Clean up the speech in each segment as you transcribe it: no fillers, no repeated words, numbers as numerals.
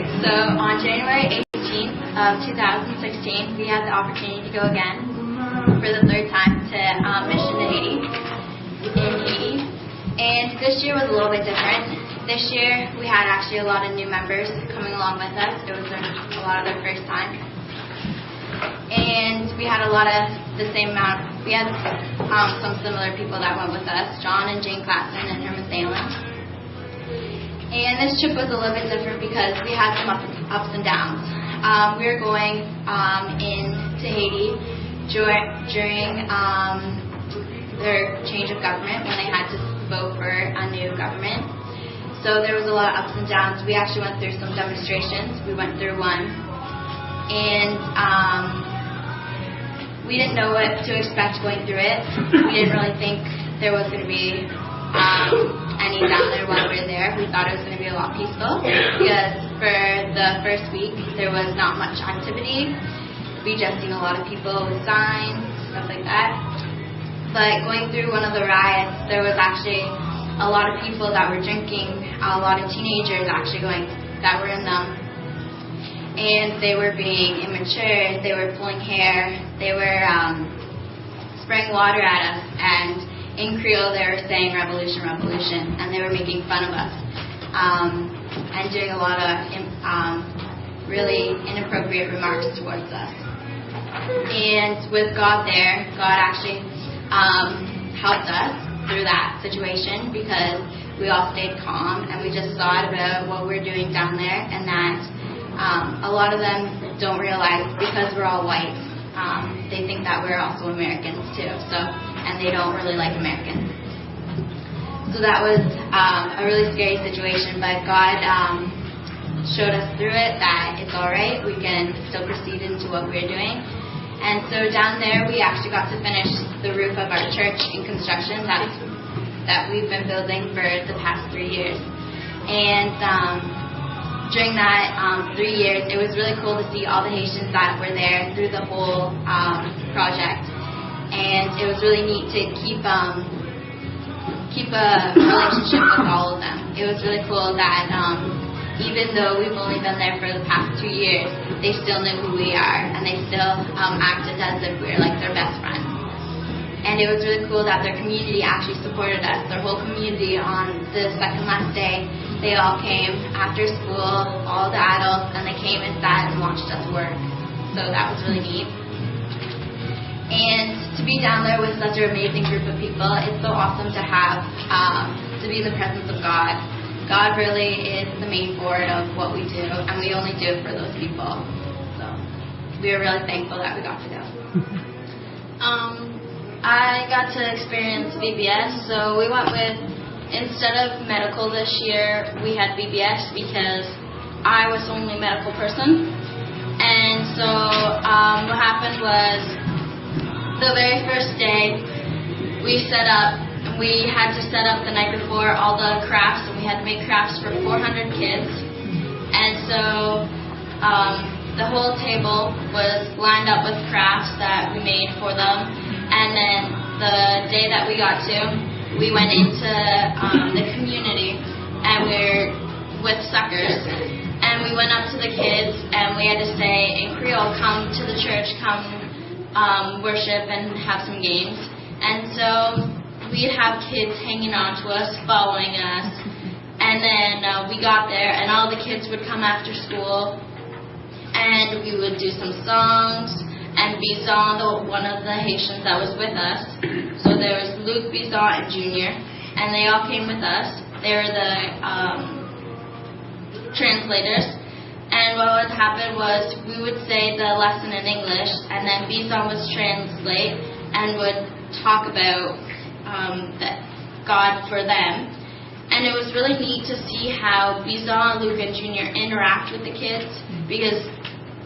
Okay, so on January 18th of 2016, we had the opportunity to go again for the third time to mission to Haiti, in Haiti. And this year was a little bit different. This year we had actually a lot of new members coming along with us. It was a lot of their first time. And we had a lot of the same amount. We had some similar people that went with us, John and Jane Clapton and Herman Salem. And this trip was a little bit different because we had some ups and downs. We were going into Haiti during their change of government, when they had to vote for a new government. So there was a lot of ups and downs. We actually went through some demonstrations. We went through one. And we didn't know what to expect going through it. We didn't really think there was going to be any down there while we were there. We thought it was going to be a lot peaceful because for the first week there was not much activity. We just seen a lot of people with signs, stuff like that. But going through one of the riots, there was actually a lot of people that were drinking, a lot of teenagers actually that were in them. And they were being immature, they were pulling hair, they were spraying water at us, and in Creole they were saying revolution, revolution, and they were making fun of us and doing a lot of really inappropriate remarks towards us. And with God there, God actually helped us through that situation because we all stayed calm and we just thought about what we're doing down there, and that a lot of them don't realize because we're all white, they think that we're also Americans too, and they don't really like Americans. So that was a really scary situation, but God showed us through it that it's all right, we can still proceed into what we're doing. And so down there we actually got to finish the roof of our church in construction that we've been building for the past 3 years. And during that 3 years, it was really cool to see all the Haitians that were there through the whole project. And it was really neat to keep a relationship with all of them. It was really cool that even though we've only been there for the past 2 years, they still knew who we are, and they still acted as if we were like their best friends. And it was really cool that their community actually supported us. Their whole community on the second last day, they all came after school, all the adults, and they came and sat and watched us work. So that was really neat. And to be down there with such an amazing group of people, it's so awesome to have, to be in the presence of God. God really is the main board of what we do, and we only do it for those people. So we are really thankful that we got to go. I got to experience VBS, so we went with, instead of medical this year, we had VBS because I was the only medical person. And so what happened was, the very first day, we had to set up the night before all the crafts, and we had to make crafts for 400 kids. And so the whole table was lined up with crafts that we made for them. And then the day that we got to, we went into the community, and we were with suckers, and we went up to the kids, and we had to say in Creole, come to the church, come worship and have some games. And so we'd have kids hanging on to us, following us, and then we got there, and all the kids would come after school, and we would do some songs. And Bison, one of the Haitians that was with us, so there was Luke, Bison, and Junior, and they all came with us. They were the translators. And what would happen was we would say the lesson in English, and then Bison would translate and would talk about God for them. And it was really neat to see how Bison, Luke, and Junior interact with the kids, because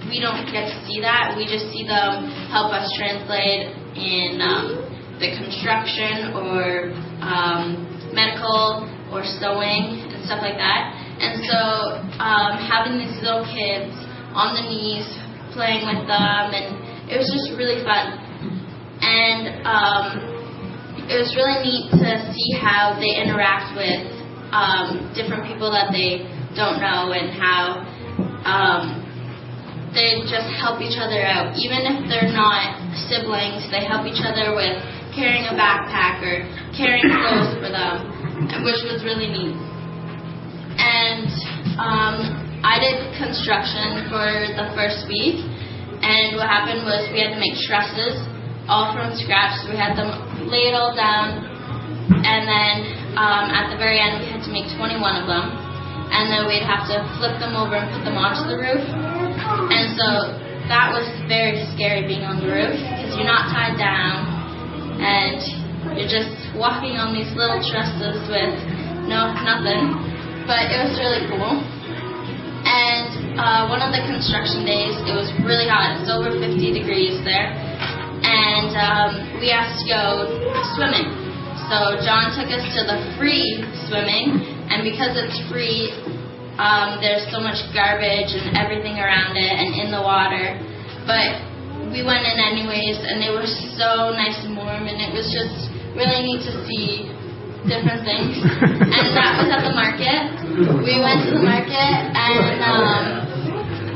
we don't get to see that. We just see them help us translate in the construction or medical or sewing and stuff like that. And so having these little kids on the knees, playing with them, and it was just really fun. And it was really neat to see how they interact with different people that they don't know, and how they just help each other out. Even if they're not siblings, they help each other with carrying a backpack or carrying clothes for them, which was really neat. And I did construction for the first week, and what happened was we had to make trusses all from scratch. So we had them lay it all down, and then at the very end we had to make 21 of them, and then we'd have to flip them over and put them onto the roof. And so that was very scary, being on the roof, because you're not tied down and you're just walking on these little trusses with nothing. But it was really cool. And one of the construction days, it was really hot. It's over 50 degrees there. And we asked to go swimming. So John took us to the free swimming, and because it's free, there's so much garbage and everything around it and in the water. But we went in anyways, and it was so nice and warm, and it was just really neat to see different things. And that was at the market. We went to the market, and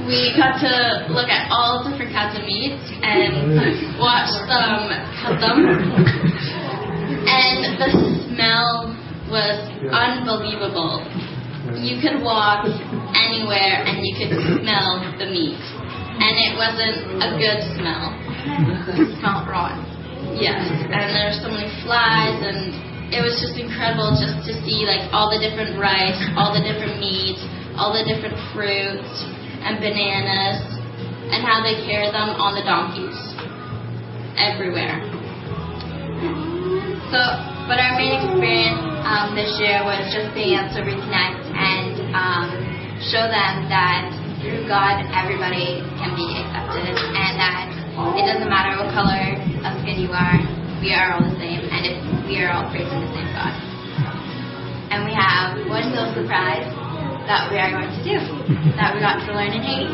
we got to look at all different kinds of meats and watch them cut them. And the smell was unbelievable. You could walk anywhere and you could smell the meat. And it wasn't a good smell. It smelled rotten. Yes. And there were so many flies, and it was just incredible just to see like all the different rice, all the different meats, all the different fruits and bananas, and how they carry them on the donkeys everywhere. So, but our main experience this year was just being able to reconnect and show them that through God, everybody can be accepted, and that it doesn't matter what color of skin you are, we are all the same, and we are all praising the same God. And we have one little surprise that we are going to do, that we got to learn in Haiti.